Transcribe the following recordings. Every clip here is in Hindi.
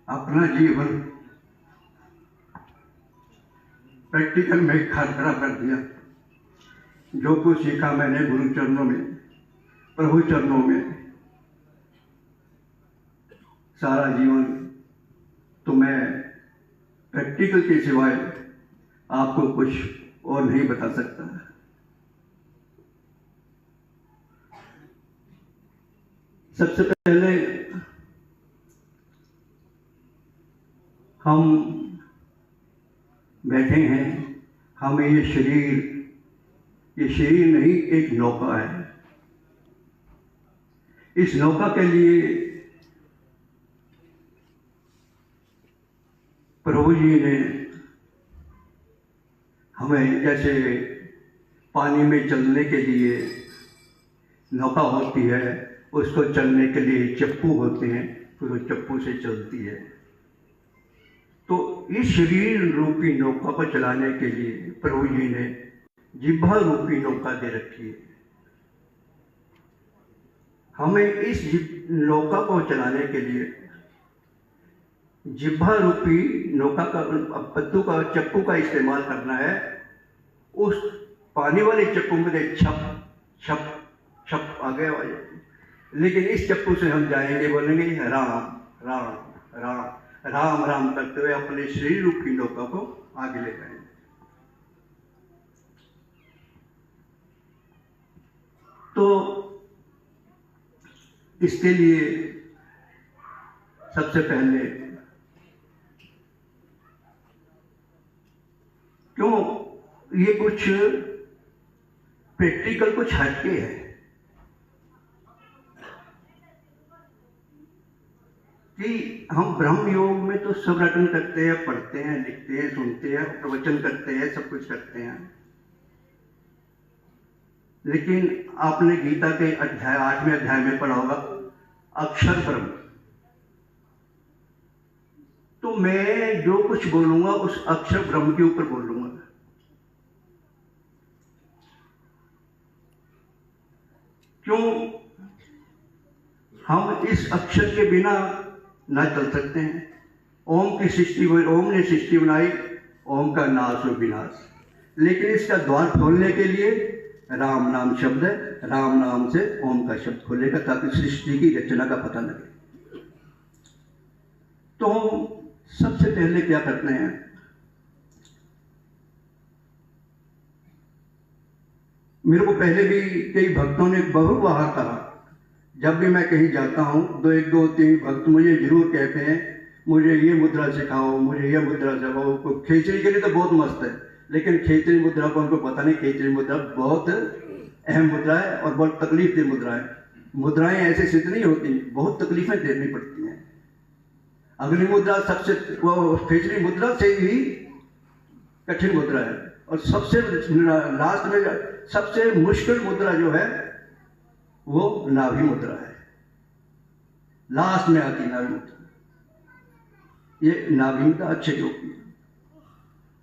अपना जीवन प्रैक्टिकल में खड़ा कर दिया। जो कुछ सीखा मैंने गुरु चरणों में, प्रभु चरणों में, सारा जीवन तो मैं प्रैक्टिकल के सिवाय आपको कुछ और नहीं बता सकता। सबसे पहले हम बैठे हैं, हमें ये शरीर नहीं, एक नौका है। इस नौका के लिए प्रभु जी ने हमें, जैसे पानी में चलने के लिए नौका होती है, उसको चलने के लिए चप्पू होते हैं, फिर वो चप्पू से चलती है। तो इस शरीर रूपी नौका को चलाने के लिए प्रभु जी ने जिह्वा रूपी नौका दे रखी है। हमें इस नौका को चलाने के लिए जिह्वा रूपी नौका का, पत्तू का, चप्पू का इस्तेमाल करना है। उस पानी वाले चप्पू में छप छप छप आगे आ जाती, लेकिन इस चप्पू से हम जाएंगे, बोलेंगे राम राम राम राम राम करते हुए अपने शरीर रूपी नौका को आगे ले जाएंगे। तो इसके लिए सबसे पहले क्यों ये कुछ प्रैक्टिकल कुछ हटके है कि हम ब्रह्म योग में तो सब रटन करते हैं, पढ़ते हैं, लिखते हैं, सुनते हैं, प्रवचन करते हैं, सब कुछ करते हैं। लेकिन आपने गीता के 8वें अध्याय में पढ़ा होगा अक्षर ब्रह्म। तो मैं जो कुछ बोलूंगा उस अक्षर ब्रह्म के ऊपर बोलूंगा। क्यों हम इस अक्षर के बिना ना चल सकते हैं। ओम की सृष्टि, ओम ने सृष्टि बनाई, ओम का नाश और विनाश। लेकिन इसका द्वार खोलने के लिए राम नाम शब्द है, राम नाम से ओम का शब्द खोलेगा ताकि सृष्टि की रचना का पता लगे। तो हम सबसे पहले क्या करते हैं, मेरे को पहले भी कई भक्तों ने बहुबार कहा, जब भी मैं कहीं जाता हूं, 2-3 भक्त मुझे जरूर कहते हैं मुझे ये मुद्रा सिखाओ, मुझे ये मुद्रा सिखाओ। खेचरी के लिए तो बहुत मस्त है, लेकिन खेचरी मुद्रा को उनको पता नहीं। खेचरी मुद्रा बहुत अहम मुद्रा है और बहुत तकलीफ दी मुद्रा है। मुद्राएं ऐसे सिद्ध नहीं होती, बहुत तकलीफें देनी पड़ती हैं। अग्नि मुद्रा सबसे, वो खेचरी मुद्रा से ही कठिन मुद्रा है। और सबसे लास्ट में सबसे मुश्किल मुद्रा जो है वो नाभि मुद्रा है, लास्ट में आती नाभि मुद्रा। ये नाभि मुद्रा अच्छे योग की।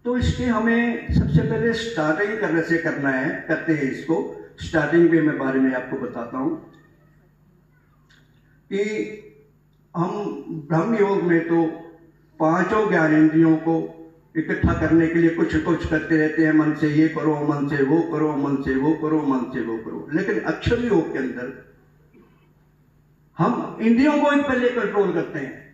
तो इसके हमें सबसे पहले स्टार्टिंग करते हैं इसको। स्टार्टिंग में मैं बारे में आपको बताता हूं कि हम ब्रह्म योग में तो 5 ज्ञानेंद्रियों को इकट्ठा करने के लिए कुछ कुछ करते रहते हैं। मन से ये करो, मन से वो करो, मन से वो करो, मन से वो करो। लेकिन अक्षर योग के अंदर हम इंद्रियों को ही पहले कंट्रोल करते हैं।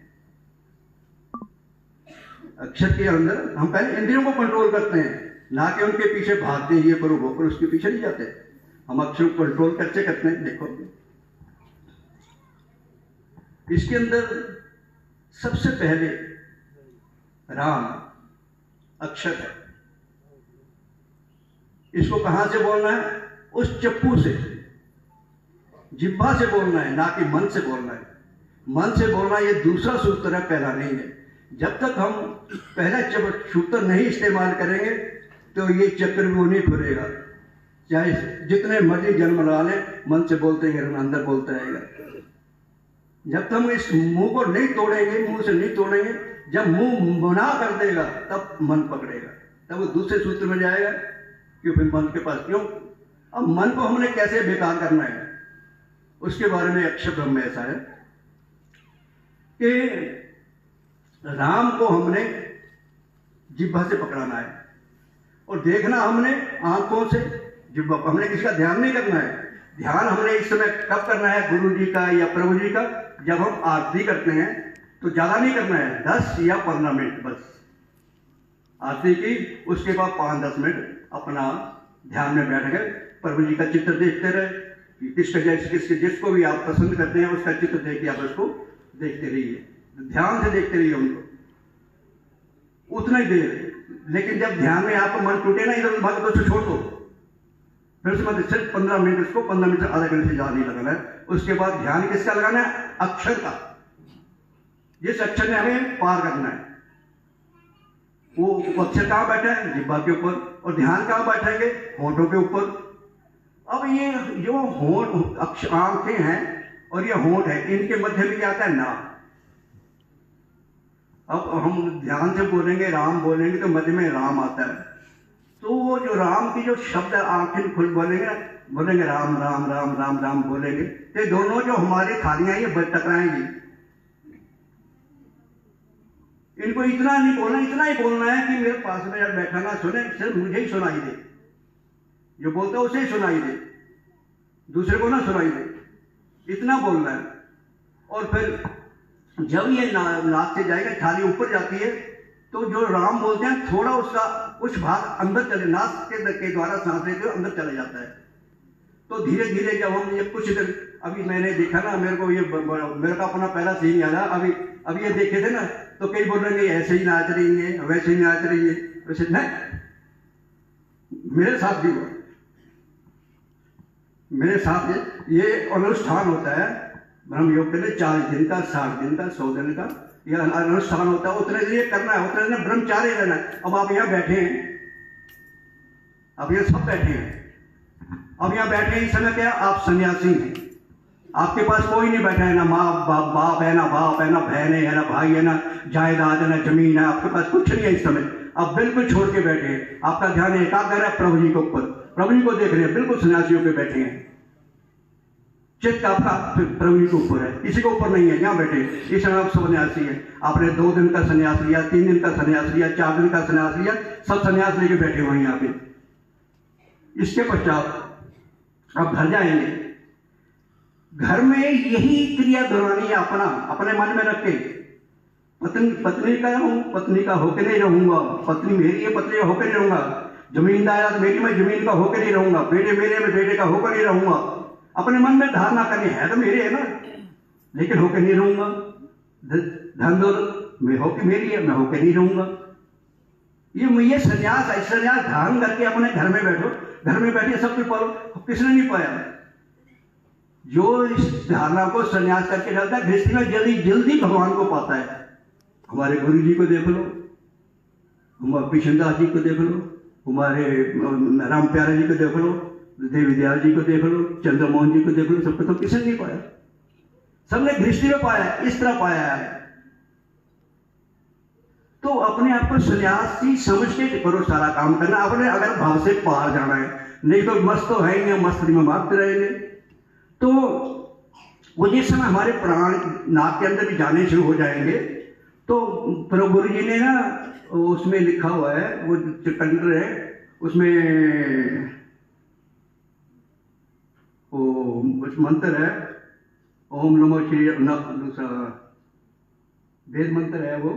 अक्षर के अंदर हम पहले इंद्रियों को कंट्रोल करते हैं, ना कि उनके पीछे भागते हैं, ये करो वो करो, उसके पीछे नहीं जाते। हम अक्षर को कंट्रोल कैसे करते हैं, देखो इसके अंदर सबसे पहले राम अक्षर है। इसको कहां से बोलना है, उस चप्पू से, जिह्वा से बोलना है, ना कि मन से बोलना है। मन से बोलना ये दूसरा सूत्र है, पहला नहीं है। जब तक हम पहला सूत्र नहीं इस्तेमाल करेंगे तो ये चक्र भी नहीं खुलेगा। चाहे जितने मर्जी जन्म ला लें, मन से बोलते हैं, अंदर बोलता रहेगा। जब तक हम इस मुंह को नहीं तोड़ेंगे, मुंह से नहीं तोड़ेंगे, जब मुंह मना कर देगा तब मन पकड़ेगा, तब वो दूसरे सूत्र में जाएगा कि फिर मन के पास क्यों। अब मन को हमने कैसे बेकार करना है, उसके बारे में अक्षर ब्रह्म में ऐसा है कि राम को हमने जिह्वा से पकड़ाना है और देखना हमने आंखों से। जिह्वा हमने किसी का ध्यान नहीं करना है। ध्यान हमने इस समय कब करना है, गुरु जी का या प्रभु जी का, जब हम आरती करते हैं तो ज्यादा नहीं करना है, 10 या 15 मिनट बस आरती की। उसके बाद 5-10 मिनट अपना ध्यान में बैठ गए, प्रभु जी का चित्र देखते रहे कि किसके जैसे किसके जिसको भी आप पसंद करते हैं उसका चित्र देख के आप उसको देखते रहिए, ध्यान से देखते रहिए उनको उतना ही देर। लेकिन जब ध्यान में आपका मन टूटे ना, इधर भाग तो छोड़ दो, फिर उसके बाद सिर्फ 15 मिनट, उसको 15 मिनट से आधा घंटे से ज्यादा नहीं लगाना है। उसके बाद ध्यान किसका लगाना है, अक्षर का, जिस अक्षर ने हमें पार करना है वो अक्षर कहाँ बैठा है, जिह्वा के ऊपर, और ध्यान कहाँ बैठेंगे, होंठों के ऊपर। अब ये जो होंठ आंखें हैं और ये होंठ है, इनके मध्य में क्या आता है, नाम। अब हम ध्यान से बोलेंगे, राम बोलेंगे तो मध्य में राम आता है। तो वो जो राम की जो शब्द आंखें खुल बोलेंगे, राम राम राम राम राम बोलेंगे, तो दोनों जो हमारी थालियां ये टकराएंगी। इनको इतना नहीं बोलना, इतना ही बोलना है कि मेरे पास में जब बैठा ना सुने, सिर्फ मुझे ही सुनाई दे, जो बोलता है उसे ही सुनाई दे, दूसरे को ना सुनाई दे, इतना बोलना है। और फिर जब ये नाक से जाएगा, थाली ऊपर जाती है, तो जो राम बोलते हैं थोड़ा उसका कुछ भाग अंदर चले, नाक के द्वारा सांस लेते हुए अंदर चला जाता है। तो धीरे धीरे जब हम ये कुछ देर, अभी मैंने देखा ना, मेरे को ये मेरे का अपना पहला सीन याद है। अभी ये देखे थे ना, तो कई बोल रहे हैं ऐसे ही नाच रही है, वैसे ही नाच रही है, वैसे नहीं, मेरे साथ भी हुआ। मेरे साथ ये अनुष्ठान होता है ब्रह्म योग के लिए, 40 दिन का, 60 दिन का, 100 दिन का यह अनुष्ठान होता है। उतने दिन करना है, उतने दिन ब्रह्मचारी रहना है। अब आप यहाँ बैठे हैं, अब ये सब बैठे हैं, अब यहाँ बैठे इस समय क्या, आप सन्यासी हैं, आपके पास कोई नहीं बैठा है, ना माँ बाप है, ना बाप है, ना बहन है, ना भाई है, ना जायदाद है, ना जमीन है, आपके पास कुछ नहीं है इस समय। आप बिल्कुल छोड़ के बैठे हैं, आपका ध्यान एकाग्र है प्रभु जी के ऊपर, प्रभु जी को देख रहे हैं, बिल्कुल सन्यासियों पे बैठे हैं, चित्त आपका प्रभु जी के ऊपर है, किसी के ऊपर नहीं है। यहाँ बैठे इस समय आप सन्यासी है, आपने 2 दिन का सन्यास लिया, 3 दिन का सन्यास लिया, 4 दिन का सन्यास लिया, सब सन्यास लेके बैठे हुए हैं यहाँ पे। इसके पश्चात आप घर जाएंगे, घर में यही क्रिया दोहरानी है, अपने मन में रख के, पत्नी का हूं, पत्नी का होके नहीं रहूंगा, पत्नी मेरी है, पत्नी का होके नहीं रहूंगा, जमीनदार मेरी, मैं जमीन का होके नहीं रहूंगा, बेटे मेरे, मैं बेटे का होकर नहीं रहूंगा। अपने मन में धारणा करनी है, तो मेरे है ना, लेकिन होके नहीं रहूंगा। धन दौलत में होके मेरी है, मैं होके नहीं रहूंगा। ये संन्यास है, संन्यास धारण करके अपने घर में बैठो, घर में बैठे सब कुछ पालो। किसने नहीं पाया, जो इस धारणा को संन्यास करके जाता है गृहस्थी में जल्दी जल्दी भगवान को पाता है। हमारे गुरु जी को देख लो, हमारे कृष्णदास जी को देख लो, हमारे राम प्यारे जी को देख लो, देवी दयाल जी को देख लो, चंद्रमोहन जी को देख लो, सबको तो किसने नहीं पाया, सबने गृहस्थी में पाया, इस तरह पाया है। तो अपने आप को सन्यासी समझ के करो सारा काम करना, अपने अगर भाव से बाहर जाना है, नहीं तो मस्त तो है ही नहीं, मस्ती में मारते रहेंगे। तो वो जिस समय हमारे प्राण नाक के अंदर भी जाने शुरू हो जाएंगे, तो प्रभु गुरु जी ने ना उसमें लिखा हुआ है, वो कंटर है उसमें, वो मंत्र है ओम नमो श्री, दूसरा वेद मंत्र है वो,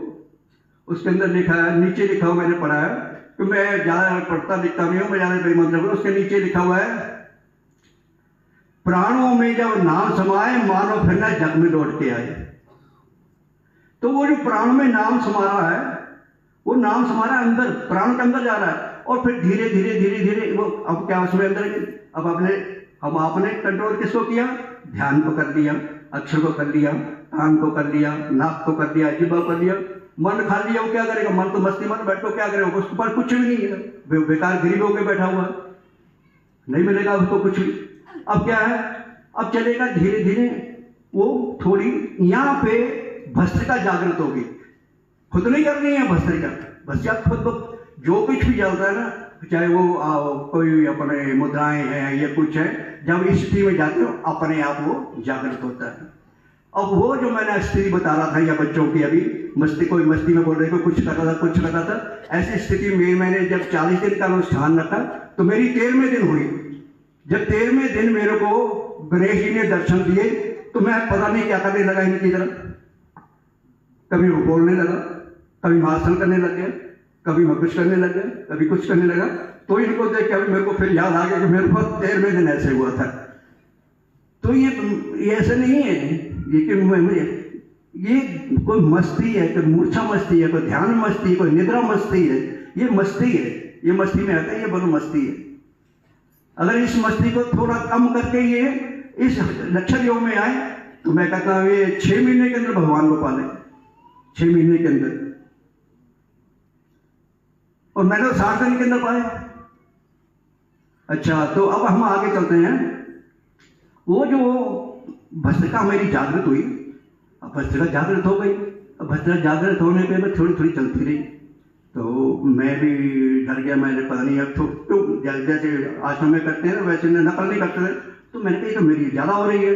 उसके अंदर लिखा है, नीचे लिखा हुआ मैंने पढ़ा है, तो मैं ज्यादा पढ़ता लिखता नहीं हूं, मैं ज्यादा कोई मंत्र बोलूं। उसके नीचे लिखा हुआ है, प्राणों में जब नाम समाए मानो फिर न जग में लौट के आए। तो वो जो प्राण में नाम समा रहा है, वो नाम समा रहा है अंदर, प्राण के अंदर जा रहा है, और फिर धीरे धीरे धीरे धीरे वो अब क्या उसमें अंदर, अब आपने कंट्रोल किसको किया, ध्यान को कर लिया, अक्षर को कर लिया, कान को कर लिया, नाक को कर लिया, जिह्वा कर लिया, मन खा लिया। वो क्या करेगा, मन तो मस्ती मन बैठो, क्या करेगा, उसके पास कुछ भी नहीं है, बेकार गरीब होकर बैठा हुआ है, नहीं मिलेगा उसको कुछ भी। अब क्या है, अब चलेगा धीरे धीरे, वो थोड़ी यहाँ पे भस्त्रिका जागृत होगी, खुद नहीं करनी है भस्त्रिका, भस्त्रिका खुद जो कुछ भी चलता है ना, चाहे वो कोई अपने मुद्राएं हैं या कुछ है, जब इस स्थिति में जाते हो अपने आप वो जागृत होता है। अब वो जो मैंने स्थिति बता रहा था या बच्चों की अभी मस्ती, कोई मस्ती में बोल रहे, कोई कुछ कर रहा था, कुछ कर रहा था, ऐसी स्थिति में मैंने जब 40 दिन का अनुष्ठान रखा तो मेरी 13वें दिन हुई। जब 13वें दिन मेरे को गणेश जी ने दर्शन दिए तो मैं पता नहीं क्या करने लगा इनकी तरफ। कभी वो बोलने लगा, कभी भाषण करने लग गया, कभी मैं कुछ करने लग गया, कभी कुछ करने लगा। तो इनको देख के अभी मेरे को फिर याद आ गया कि मेरे को 13वें दिन ऐसे हुआ था। तो ये ऐसे नहीं है ये कि मुझे ये कोई मस्ती है, कोई मूर्छा मस्ती है, कोई ध्यान मस्ती है, कोई निद्रा मस्ती है। ये मस्ती है, ये मस्ती में आता है, ये बड़ा मस्ती है। अगर इस मस्ती को थोड़ा कम करके ये इस लक्षण योग में आए तो मैं कहता हूँ ये 6 महीने के अंदर भगवान को पाले, 6 महीने के अंदर। और मैंने 60 दिन के अंदर पाए। अच्छा, तो अब हम आगे चलते हैं। वो जो भस्त्रिका मेरी जागृत हुई, अब भस्त्रिका जागृत हो गई। अब भस्त्रिका जागृत होने पे मैं थोड़ी थोड़ी चलती रही तो मैं भी डर गया। मैंने पता नहीं अब तो जैसे आश्रम में करते हैं वैसे नकल नहीं करते थे। तो मैंने कही तो मेरी ज़्यादा हो रही है।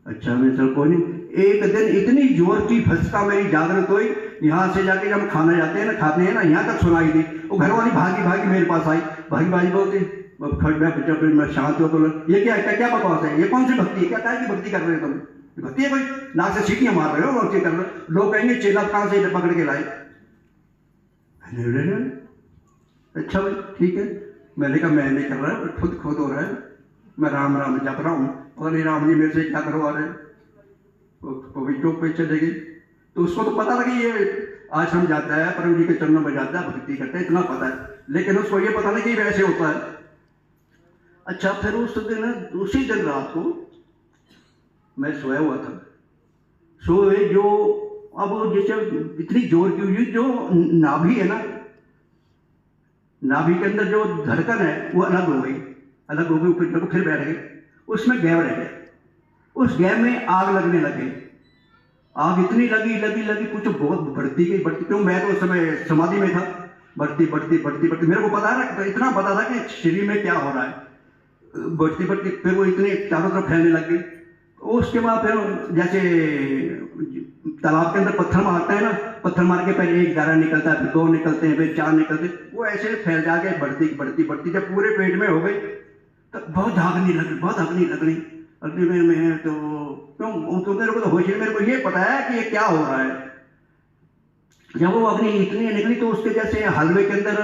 अच्छा, मैं चल कोई नहीं। एक दिन इतनी जोर की भस्त्रिका मेरी जागृत हुई, यहाँ से जाके जब खाना जाते हैं ना, खाते हैं ना, यहाँ तक सुनाई दी। वो घर वाली भागी भागी मेरे पास आई, भागी भागी बोलती फिर मैं शांत हुआ तो ये क्या क्या बकवास है, ये कौन सी भक्ति है, क्या की भक्ति कर रहे हो तुम? भक्ति है कोई? नाक से सीटियां मार रहे हो, भक्ति कर रहे हो। लोग कहेंगे चेला कहाँ से पकड़ के लाए। अच्छा भाई ठीक है। मैंने कहा मैं नहीं कर रहा है, खुद हो रहा है, मैं राम राम जप रहा हूँ। पता नहीं राम जी मेरे से क्या करवा रहे हैं। तो भी चौक पे चले गई। तो उसको तो पता था कि ये आश्रम जाता है, परम जी के चरणों में जाता है, भक्ति करता है, इतना पता है। लेकिन उसको ये पता नहीं कि वैसे होता है। अच्छा, फिर उस दिन उसी दिन रात को मैं सोया हुआ था। सोए जो अब जैसे इतनी जोर की हुई, जो नाभि है ना, नाभि के अंदर जो धड़कन है वो अलग हो गई, फिर बैठ गई। उसमें गैप रह गया। उस गैप में आग लगने लगी। आग इतनी लगी कुछ बहुत बढ़ती गई। क्यों, मैं तो उस समय समाधि में था। बढ़ती मेरे को पता है, इतना पता था कि शरीर में क्या हो रहा है। बढ़ती फिर वो इतनी चारों तरफ फैलने लग गई। उसके बाद फिर जैसे तालाब के अंदर पत्थर मारते हैं ना, पत्थर मार के पहले 1 गारा निकलता है, फिर 2 निकलते हैं, फिर 4 निकलते हैं, वो ऐसे फैल जाके बढ़ती जब पूरे पेट में हो गई तो बहुत आगनी लग रही। अगली में तो क्यों, तो मेरे को तो होश नहीं, मेरे को ये पता है कि ये क्या हो रहा है। जब वो अग्नि इतनी निकली तो उसके जैसे हलवे के अंदर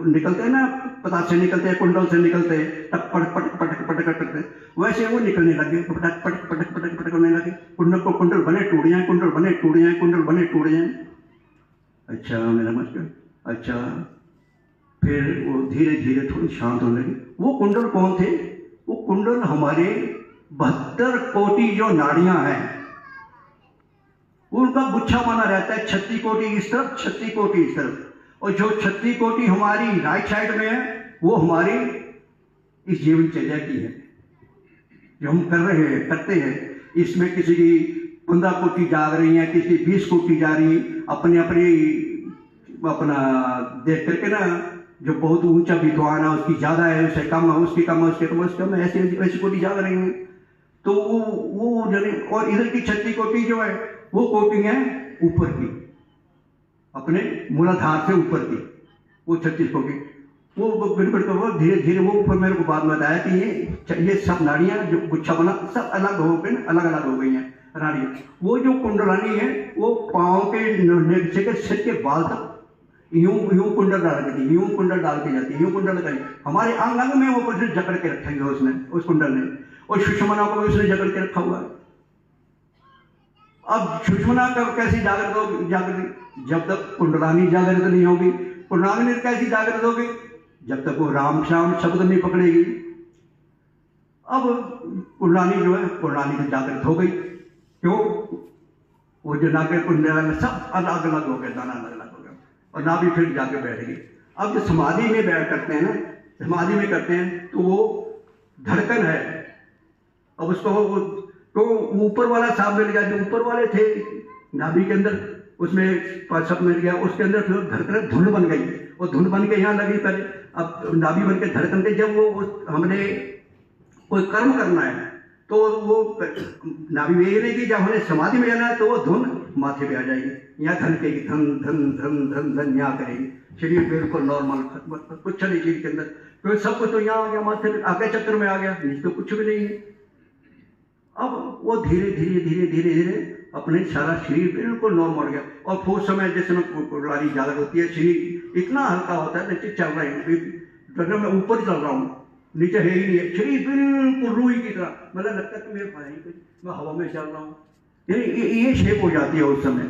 निकलते हैं ना, पतासे से निकलते हैं, कुंडल से निकलते हैं, तब पटक करते हैं, वैसे वो निकलने लगे, पटक होने लगे। कुंडल बने टूट जाए, कुंडल बने टूट जाए। अच्छा, मेरा मतलब अच्छा। फिर वो धीरे धीरे थोड़ी शांत होने लगी। वो कुंडल कौन थे? वो कुंडल हमारे 72 कोटि जो नाड़ियां हैं उनका गुच्छा बना रहता है। 36 कोटि इस तरफ, 36 कोटि इस तरफ। और जो 36 कोटि हमारी राइट साइड में है वो हमारी इस जीवनचर्या की है, जो हम करते हैं। इसमें किसी की 15 कोटि जाग रही है, किसी की 20 कोटि जा रही है। अपना देख करके ना, जो बहुत ऊंचा विद्वान है उसकी ज्यादा है, उससे कम है, उसकी कम है, ऐसी कोटि जाग रही है। तो वो जने, और इधर की 36 कोटि जो है वो कोटि है ऊपर की, अपने मूलाधार से ऊपर की, वो 36 कोटि। वो बिल्कुल धीरे धीरे वो ऊपर मेरे को बाद में बताया कि ये सब नाड़ियां जो गुच्छा बना सब अलग हो गई हैं नाड़ियां। वो जो कुंडलानी है वो पाँव के नीचे के सिर के बाल तक यूं कुंडल डाल के यूं कुंडल डाल के जाती है, यूं कुंडल लगाई हमारे अंग में ऊपर से जकड़ के रखा है उसने, उस कुंडल ने। और सुषमना को भी उसने जकड़ के रखा हुआ है। अब सुषमना कब कैसी जागृत होगी? जब तक कुंडलानी जागृत नहीं होगी। कुंडलानी कैसी जागृत होगी? जब तक वो राम श्याम शब्द नहीं पकड़ेगी। अब कुंडलानी जो है, कुंडलानी तो जागृत हो गई। क्यों? वो जो नाके कुंडल सब अलग अलग हो गए, दाना अलग अलग हो गया, और नाभि फिर जाके बैठ गई। अब जो समाधि में बैठ करते हैं ना, समाधि में करते हैं तो वो धड़कन है। अब उसको तो ऊपर वाला साहब मिल गया, जो ऊपर वाले थे नाभि के अंदर, उसमें सब मिल गया। उसके अंदर फिर धड़कन धुन बन गई, और धुन बन के यहाँ लगी पहले। अब नाभि बन के धड़कन के, जब वो हमने कोई कर्म करना है तो वो नाभि में ये नहीं कि जब हमने समाधि में जाना है तो वो धुन माथे पे आ जाएगी, यहाँ धनकेगी, धन धन धन धन धन यहाँ करेगी, शरीर बिल्कुल नॉर्मल, कुछ नहीं शरीर के अंदर, तो सब कुछ तो यहाँ आ गया, माथे पे आगे चक्कर में आ गया, नीचे तो कुछ भी नहीं है। अब वो धीरे धीरे धीरे धीरे धीरे अपने सारा शरीर बिल्कुल नॉर्मल हो गया। और बहुत समय जैसे में कुंडलानी जागृत होती है, शरीर इतना हल्का होता है, नीचे चल रहा है, मैं ऊपर चल रहा हूँ, नीचे है ही नहीं है, शरीर बिल्कुल रूई की तरह, मतलब लगता है कि मेरे पास ही कुछ, मैं हवा में चल रहा हूँ, ये शेप हो जाती है उस समय।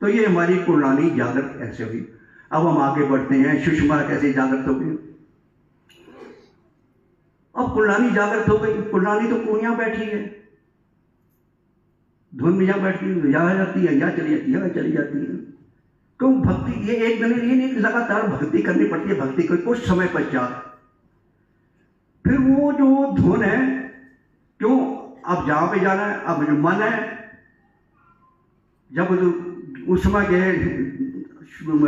तो ये हमारी कुंडलानी जागृत ऐसे हुई। अब हम आगे बढ़ते हैं, सुषमा कैसे जागृत हो गई। अब कुंडलानी जागृत हो गई, कुंडलानी तो यहाँ बैठी है, धुन में यहाँ बैठती है, यहाँ जाती है, यहाँ चली जाती है, यहाँ चली जाती है। तो भक्ति ये एक दिन ये नहीं, लगातार भक्ति करनी पड़ती है, भक्ति को कुछ समय पश्चात फिर वो जो धुन है, क्यों अब जहां पे जाना है, अब जो मन है, जब उस समय गए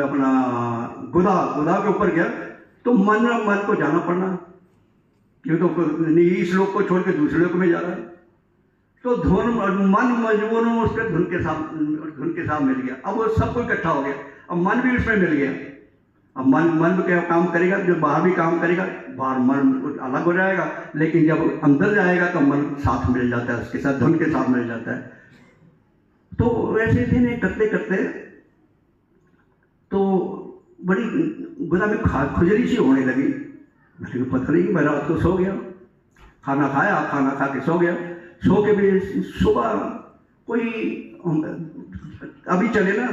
अपना गुदा के ऊपर गया, तो मन को जाना पड़ना, क्यों तो इस लोक को छोड़ के दूसरे लोक में जा रहा है। तो धुन मन मजबूर उसके धुन के साथ मिल गया, अब वो सब कुछ इकट्ठा हो गया, अब मन भी उसमें मिल गया। अब मन क्या काम करेगा, जो बाहर भी काम करेगा, बाहर मन अलग हो जाएगा, लेकिन जब अंदर जाएगा तो मन साथ मिल जाता है, उसके साथ धुन के साथ मिल जाता है। तो वैसे दिन करते करते तो बड़ी गुदा में खुजली सी होने लगी। मैंने पता नहीं, मैं रात को सो गया, खाना खाया, खाना खा के सो गया, सो के भी सुबह कोई अभी चले ना,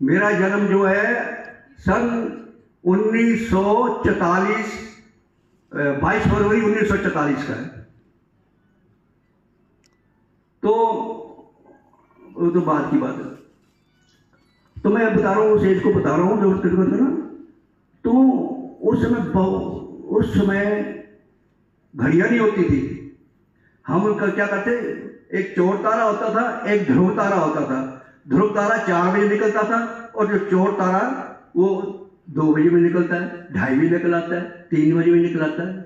मेरा जन्म जो है सन 1944 22 फरवरी 1944 का है। तो वो तो बात की बात है, तो मैं बता रहा हूँ, उस एज को बता रहा हूँ जो उसके ना। तो उस समय घड़ियां नहीं होती थी, हम क्या करते, एक चोर तारा होता था, एक ध्रुव तारा होता था। ध्रुव तारा 4 बजे निकलता था, और जो चोर तारा वो 2 बजे में निकलता है, 2:30 बजे निकल आता है, 3 बजे में निकल आता है।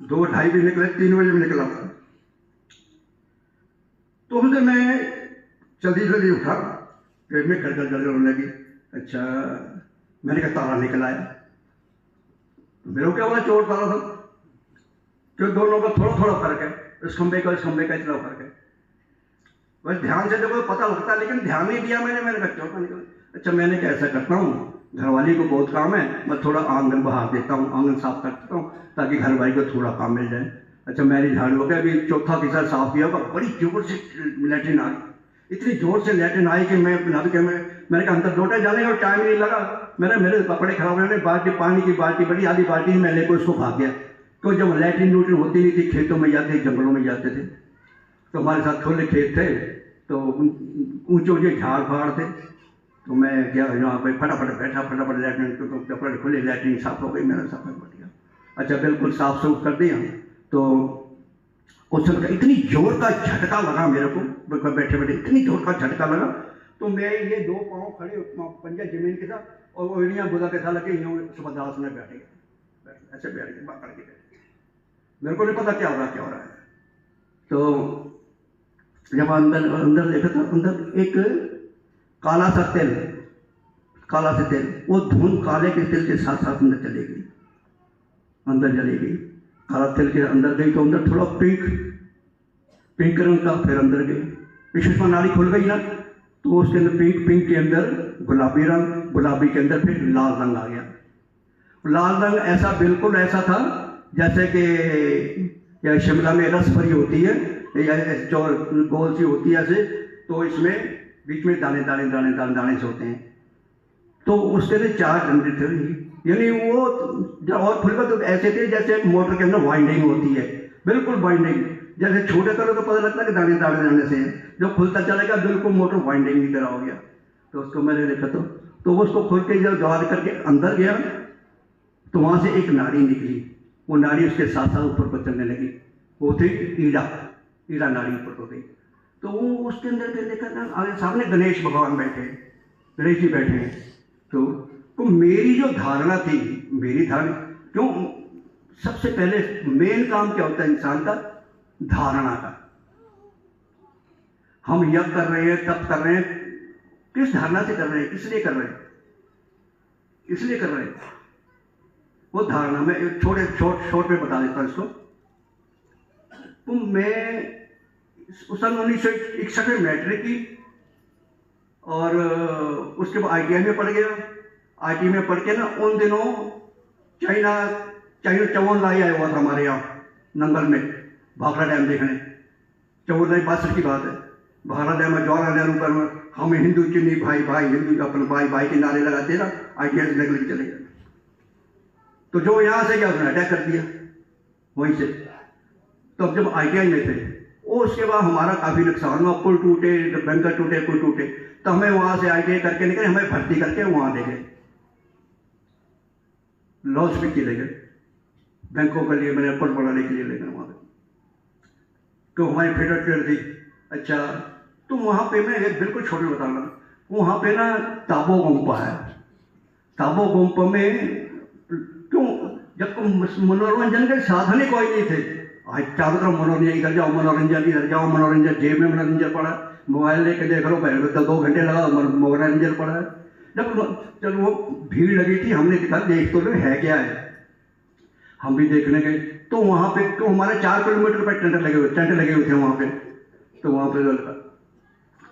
दो 2:30 बजे निकले, 3 बजे में निकला था। तो हमसे मैं जल्दी जल्दी उठा, पेट में गड़गड़ होने लगी। अच्छा, मैंने कहा तारा निकल आया, तो मेरे को क्या बोला, चोर तारा था, क्यों दोनों का थोड़ा थोड़ा फर्क है, इस खंबे का इस खंबे का इतना फर्क है, बस ध्यान से देखो पता लगता, लेकिन ध्यान नहीं दिया मैंने कहा चोर निकला। अच्छा, मैंने क्या ऐसा करता हूँ, घरवाली को बहुत काम है, मैं थोड़ा आंगन बहा देता हूँ, आंगन साफ कर देता हूँ, ताकि घरवाली को थोड़ा काम मिल जाए। अच्छा, मैंने झाड़ू हो गया, अभी चौथा तीसरा साफ किया होगा, बड़ी जोर से लैट्रिन आ गई, इतनी जोर से लैट्रिन आई कि मैंने कहा अंदर लौटा जाने का टाइम नहीं लगा, मेरे कपड़े खराब होने, बाल्टी पानी की बाल्टी बड़ी आधी बाल्टी मैं लेकर उसको भाग गया। तो जब लैट्रिन लूट्रिन होती नहीं थी, खेतों में जाते, जंगलों में जाते थे, तो हमारे साथ खुले खेत थे, तो ऊंचे ऊंचे झाड़ फाड़ थे, तो मैं क्या यहाँ पे फटाफट बैठा, फटाफट लैट्रिन तो कपड़े खुले, लैट्रिन साफ हो गई, मेरा साफ कर दिया। अच्छा, बिल्कुल साफ सूफ कर दिया। तो उस समय इतनी जोर का झटका लगा मेरे को, बैठे बैठे इतनी जोर का झटका लगा, तो मैं ये 2 पाँव खड़े, पंजा जमीन के साथ, और वो एड़ियाँ बुदा के साथ लगे, यूँ सुभद्रास में बैठे गए, ऐसे बैठ के बात करके बैठे, मेरे को नहीं पता क्या हो रहा है। तो जब अंदर देखा तो अंदर एक काला सा तेल, वो धुन काले के तेल के साथ साथ अंदर चली गई, अंदर चली गई, काला तेल के अंदर गई, तो अंदर थोड़ा पिंक रंग का, फिर अंदर गई, सुषमा नाड़ी खुल गई ना, तो उसके अंदर पिंक के अंदर गुलाबी रंग, गुलाबी के अंदर फिर लाल रंग आ गया। लाल रंग ऐसा बिल्कुल ऐसा था जैसे कि या शिमला में रस भरी होती है, या चौर गोल सी होती है ऐसे, तो इसमें बीच में दाने दाने दाने दाने दाने से होते हैं। तो उसके लिए 4 डंडे थे, यानी वो जब और खुलकर तो ऐसे थे जैसे मोटर के अंदर वाइंडिंग होती है, बिल्कुल वाइंडिंग, जैसे छोटे करो तो पता लगता है कि दाने दाने दाने से है, जब खुलता चलेगा बिल्कुल मोटर वाइंडिंग की तरह हो गया। तो उसको मैंने देखा, तो उसको खोल के जब दौड़ करके अंदर गया, तो वहां से एक नाड़ी निकली, वो नाड़ी उसके साथ साथ ऊपर को चलने लगी, वो थी ईड़ा नाड़ी ऊपर को गई। तो वो उसके अंदर के देखा था आगे सामने गणेश भगवान बैठे, गणेश जी बैठे हैं। तो मेरी जो धारणा थी, मेरी धारणा क्यों, सबसे पहले मेन काम क्या होता है इंसान का, धारणा का। हम यज्ञ कर रहे हैं, तप कर रहे हैं, किस धारणा से कर रहे हैं, किस लिए कर रहे हैं, इसलिए कर रहे हैं, वो धारणा। मैं एक शॉर्ट में बता देता हूँ इसको। तो मैं उस सन 1961 में मैट्रिक की और उसके बाद ITI में पढ़ गया। ITI में पढ़ के ना उन दिनों चाइना चौवन लाई आया हुआ था हमारे यहाँ नंगल में भाखड़ा डैम देखने। चौवन लाई 62 की बात है। भाखड़ा डैम में जवाहरलाल नेहरू पर हम हिंदू चिन्नी भाई भाई, हिंदू अपन भाई भाई के नारे लगाते ना, ITI से निकल चले गए। तो जो यहाँ से क्या उसने अटैक कर दिया वहीं से। तो अब जब ITI में थे और उसके बाद हमारा काफ़ी नुकसान हुआ, पुल टूटे, बैंकर टूटे, पुल टूटे। तो हमें वहाँ से ITI करके निकले, हमें भर्ती करके वहाँ ले गए, लॉस पिक ले गए, बैंकों के लिए, मैंने पुल बनाने के लिए ले गए वहाँ पे। तो हमारी फेडरल ट्रेन थी। अच्छा, तो वहाँ पे मैं एक बिल्कुल छोटे बता रहा हूँ, वहाँ पे ना ताबो गोम्पा है। ताबो गोम्पा में क्यों, जब मनोरंजन के साधन ही कोई नहीं थे। आज चारों तरफ मनोरंजन, इधर जाओ मनोरंजन, इधर जाओ मनोरंजन, जेब में मनोरंजन पड़ा, मोबाइल लेके देख लो, पहले तो 2 घंटे लगा मनोरंजन पड़ा है। जब वो भीड़ लगी थी, हमने देखा देख तो लो है क्या है, हम भी देखने गए। तो वहाँ पे तो हमारे 4 किलोमीटर पर टेंट लगे हुए थे वहाँ पे। तो वहाँ पे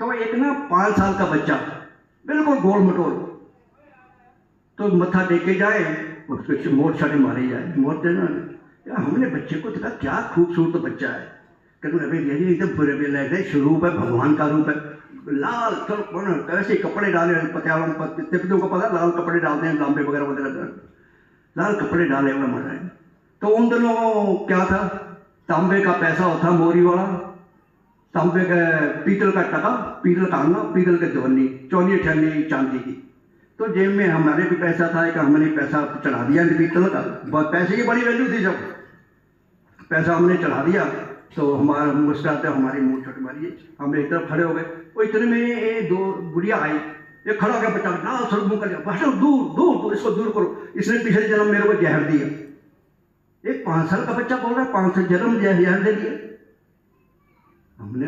तो एक ना 5 साल का बच्चा बिल्कुल गोल मटोल, तो मत्था टेके जाए, उसको मोट छाटे मारे जाए, मोट देना। हमने बच्चे को देखा, क्या खूबसूरत बच्चा है, कहते अभी यही एकदम पूरे भी लग रहे, स्वरूप है, भगवान का रूप है, लाल कैसे कपड़े डाले, तिब्बतों को पता, लाल कपड़े डालते हैं, लांबे वगैरह वगैरह, लाल कपड़े डाले हुए मर रहे हैं। तो उन दिनों क्या था, तांबे का पैसा होता, मोरी वाला, तांबे का, पीतल का टका, पीतल का आना, पीतल के दवन्नी, चौनी अठन्नी चांदी की। तो जेब में हमारे भी पैसा था, एक हमने पैसा चढ़ा दिया पीतल का, पैसे की बड़ी वैल्यू थी, जब पैसा हमने चढ़ा दिया तो हमारा मुस्कुराते हमारी मुंह छोटी मारी, हम एक तरफ खड़े हो गए। वो इतने में ये 2 बुढ़िया आई, ये खड़ा हो गया बच्चा, ना सर मुंह कर दिया, भाषण दूर दूर दूर, इसको दूर करो, इसने पिछले जन्म मेरे को जहर दिया। एक 5 साल का बच्चा बोल रहा है 5 जन्म जहर दे दिया। हमने,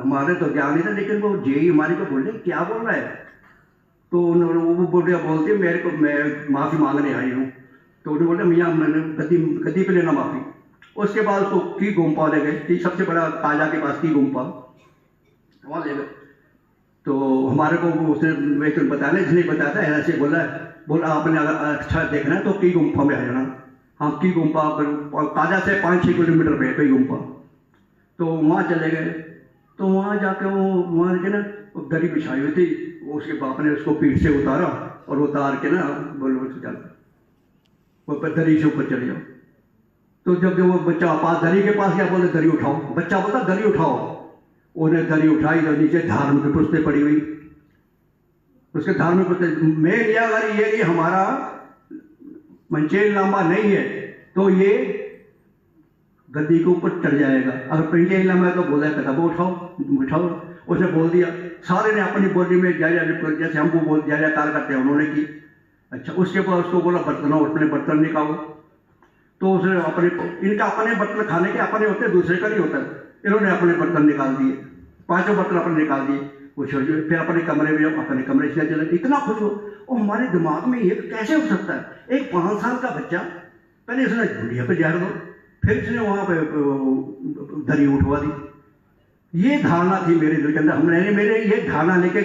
हमारे तो ज्ञान नहीं था, लेकिन वो जेई हमारी को बोले क्या बोल रहा है। तो वो बुढ़िया बोलती मेरे को, मैं माफ़ी मांगने आई हूँ। तो उन्होंने बोले मियाँ मैंने गद्दी पे लेना माफ़ी। उसके बाद उसको की गुम्पा ले गए, सबसे बड़ा ताजा के पास की गुम्पा, वहाँ ले गए। तो हमारे को उसने मैं तो बताया, इसने बताया था, ऐसे बोला आपने अगर अच्छा देखना है तो की गुम्पा में आ जाना। हाँ, की गुम्पा ताजा से 5-6 किलोमीटर पे कई गुम्पा। तो वहाँ चले गए। तो वहाँ जाके वहाँ के ना दरी बिछाई हुई थी, उसके बाप ने उसको पीठ से उतारा और उतार के ना बोलो चल, वो दरी से ऊपर चले जाओ। तो जब वो बच्चा पास दरी के पास गया, बोले दरी उठाओ, बच्चा बोलता दरी उठाओ। उन्हें दरी उठाई, तो नीचे धार्मिक पुस्तकें पड़ी हुई, उसके धार्मिक पुस्तक में लिया। अगर ये हमारा मंचेल नामा नहीं है तो ये गद्दी के ऊपर चढ़ जाएगा, अगर पंचेल नामा है तो बोला किताब उठाओ। उसने बोल दिया, सारे ने अपनी बॉडी में जैसे हमको बोल जयकार करते हैं उन्होंने की। अच्छा, उसके बाद उसको बोला बर्तनों, अपने बर्तन निकालो। तो उसने इनका अपने बर्तन खाने के अपने होते, दूसरे का नहीं होता। इन्होंने अपने बर्तन निकाल दिए, 5 बर्तन अपने निकाल दिए। वो फिर अपने कमरे में, अपने कमरे से चले, इतना खुश हो। और हमारे दिमाग में ये कैसे हो सकता है, एक 5 साल का बच्चा, पहले उसने बुढ़िया पे जहर दो, फिर उसने वहाँ पे दरी उठवा दी। ये धारणा थी मेरे दिल के अंदर, मेरे ये धारणा लेके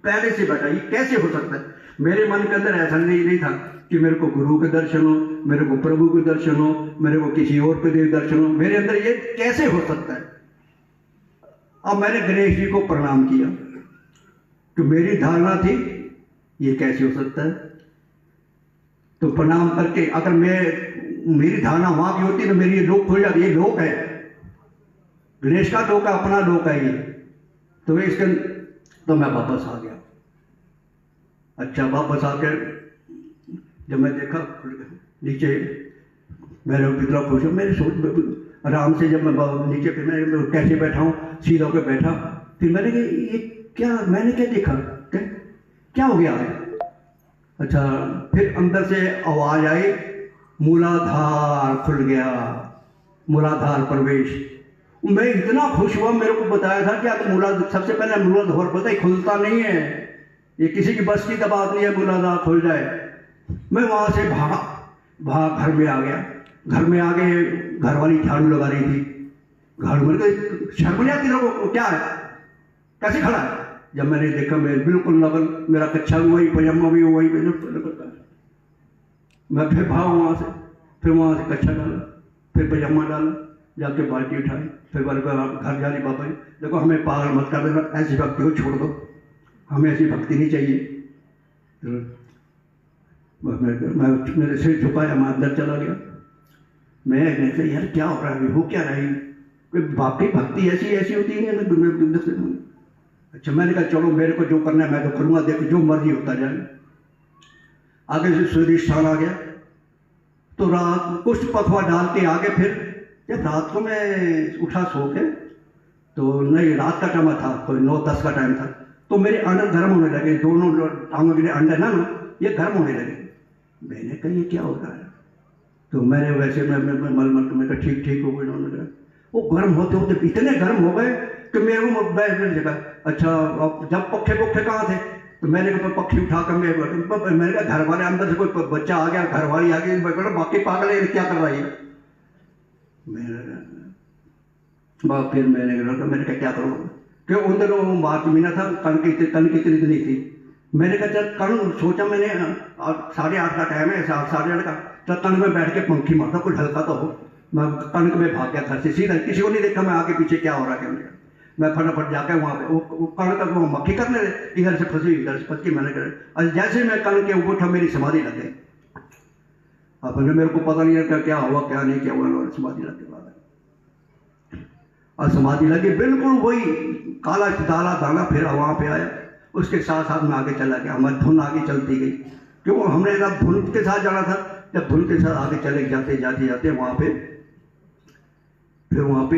पहले से बैठा, ये कैसे हो सकता है। मेरे मन के अंदर ऐसा नहीं था कि मेरे को गुरु के दर्शन हो, मेरे को प्रभु के दर्शन हो, मेरे को किसी और के दर्शन हो। मेरे अंदर ये कैसे हो सकता है। अब मैंने गणेश जी को प्रणाम किया, तो मेरी धारणा थी ये कैसे हो सकता है। तो प्रणाम करके, अगर मेरी धारणा वहां की होती तो मेरी लोक खुल जाती, ये लोक है, गणेश का लोक है, अपना लोक है ये। तो इसके तो मैं वापस आ गया। अच्छा, वापस आकर जब मैं देखा नीचे, मेरे कितना खुश हूँ, मेरे सोच आराम से जब मैं नीचे, फिर मैं कैसे बैठा हूँ, सीधा होकर बैठा। फिर मैंने कहा ये क्या, मैंने क्या देखा, क्या हो गया है? अच्छा, फिर अंदर से आवाज आई, मूलाधार खुल गया, मूलाधार प्रवेश। मैं इतना खुश हुआ, मेरे को बताया था कि आप सबसे पहले मूलाधार पता ही खुलता नहीं है, ये किसी की बस की बात नहीं है मूलाधार खुल जाए। मैं वहां से भाग घर में आ गया। घर में आके घर वाली झाड़ू लगा रही थी, झाड़ू में शर्म नहीं आती लोगों को, क्या है, कैसे खड़ा है? जब मैंने देखा, मैं बिल्कुल लगन, मेरा कच्छा भी वही, पजामा भी वही, मैं फिर भाग वहां से, फिर वहां से कच्छा डाला, फिर पजामा डाला, जाके बाल्टी उठाई, फिर घर जा रही, बाबा जी देखो हमें पागल मत कर देना, ऐसी भक्ति को छोड़ दो, हमें ऐसी भक्ति नहीं चाहिए। मैं मेरे सिर झुकाया, मैं अंदर चला गया। मैं कहा यार क्या हो रहा है, हो क्या रहा है, कोई बाकी भक्ति ऐसी होती है। अच्छा, मैंने कहा चलो मेरे को जो करना है मैं तो करूँगा, देखो जो मर्जी होता जाए। आगे से सूर्य स्थान आ गया, तो रात कुछ पखवा डाल के आगे, फिर जब रात को मैं उठा सो के, तो नहीं रात का टाइम था, कोई 9-10 का टाइम था, तो मेरे अंडे गर्म होने लगे, दोनों टांगों के अंडे ना ये गर्म होने लगे। मैंने कहा ये क्या हो रहा है? तो मैंने वैसे मैं ठीक हो गए। वो गर्म होते होते इतने गर्म हो गए कि मेरे को बैठ जगह। अच्छा, जब पखे कहाँ थे, तो मैंने कहा पक्षी उठा कर मैंने कहा घर वाले अंदर से कोई बच्चा आ गया, घर वाली आ गई, बाकी पागल है क्या कर रहा है। फिर मैंने कहा क्या करूँ, क्यों उन दिनों मार्च महीना था, कण की इतनी थी। मैंने कहा चल कण, सोचा मैंने 8:30 का टाइम है, 8:30 का, तो कण में बैठ के पंखी मारता, कुछ हल्का तो हो। मैं कण में भाग गया घर से सीधा, किसी को नहीं देखा मैं आगे पीछे क्या हो रहा है। मैं फटाफट जाकर वहाँ पे वो कण तक वो मक्खी करने, इधर से फंसी, इधर से फंस के मैंने कहा, और जैसे मैं कण के ऊपर था मेरी समाधि लग गई। अब मेरे को पता नहीं था क्या हुआ क्या नहीं क्या हुआ, समाधि लग गई। और समाधि लगी, बिल्कुल वही काला दाना फिर वहाँ पे आया, उसके साथ साथ में आगे चला गया। हमारी धुन आगे चलती गई, क्यों हमने जब धुन के साथ जाना था, जब धुन के साथ आगे चले जाते वहाँ पे, फिर वहाँ पे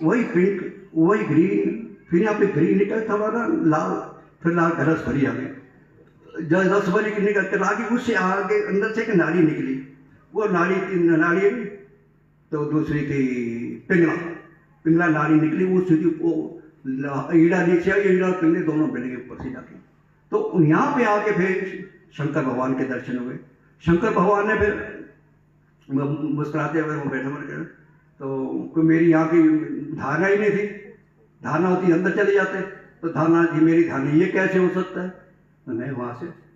वही पिंक, वही ग्रीन, फिर यहाँ पे ग्रीन निकल था ना लाल, फिर लाल रस भरी आ गई। जब रस भरी निकल कर आगे, उससे आगे अंदर से एक नाड़ी निकली, वो नाड़ी तो दूसरी थी पिंगला नाड़ी निकली, वो सीधी वो ईड़ा नीचे आई, ईड़ा पिंगले दोनों मिल गए ऊपर से जाके। तो यहाँ पे आके फिर शंकर भगवान के दर्शन हुए। शंकर भगवान ने फिर मुस्कुराते हुए वो बैठे, तो मेरी यहाँ की धारणा ही नहीं थी, धारणा होती अंदर चले जाते, तो धारणा थी मेरी धारणा ये कैसे हो सकता है। तो मैं वहाँ से